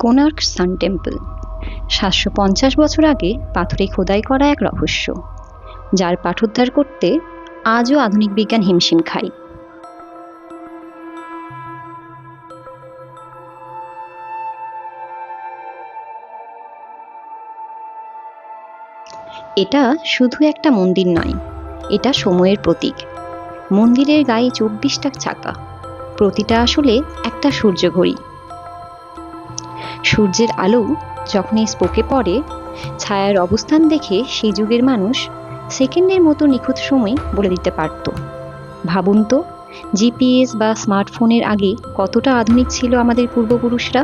কোণার্ক সান temple ৭৫০ বছর আগে পাথরে খোদাই করা এক রহস্য, যার পাঠোদ্ধার করতে আজও আধুনিক বিজ্ঞান হিমশিম খায়। এটা শুধু একটা মন্দির নয়, এটা সময়ের প্রতীক। মন্দিরের গায়ে ২৪টা চাকা, প্রতিটা আসলে একটা সূর্যঘড়ি। সূর্যের আলো যখন এই স্পোকে পড়ে, ছায়ার অবস্থান দেখে সেই যুগের মানুষ সেকেন্ডের মতো নিখুঁত সময় বলে দিতে পারত। ভাবুন তো, জিপিএস বা স্মার্টফোনের আগে কতটা আধুনিক ছিল আমাদের পূর্বপুরুষরা।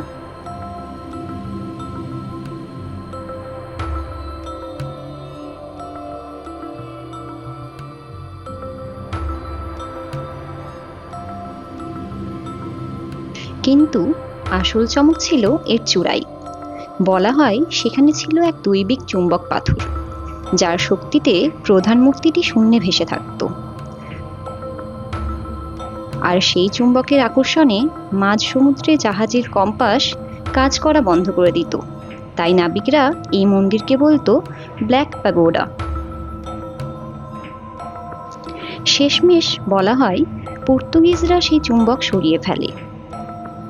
কিন্তু আসল চমক ছিল এর চূড়ায়। বলা হয় সেখানে ছিল এক দৈবিক চুম্বক পাথর, যার শক্তিতে প্রধান মূর্তিটি শূন্যে ভেসে থাকত। আর সেই চুম্বকের আকর্ষণে মাঝ সমুদ্রে জাহাজের কম্পাস কাজ করা বন্ধ করে দিত। তাই নাবিকরা এই মন্দিরকে বলতো ব্ল্যাক প্যাগোডা। শেষমেশ বলা হয় পর্তুগিজরা সেই চুম্বক সরিয়ে ফেলে।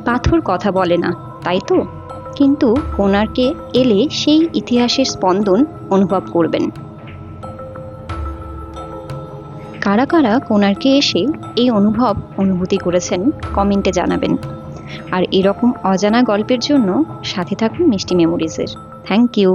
পাথর কথা বলে না, তাই তো? কিন্তু কোণার্কে এলে সেই ইতিহাসের স্পন্দন অনুভব করবেন। কারা কারা কোণার্কে এসে এই অনুভূতি করেছেন কমেন্টে জানাবেন। আর এরকম অজানা গল্পের জন্য সাথে থাকুন মিষ্টি মেমোরিজের। Thank you.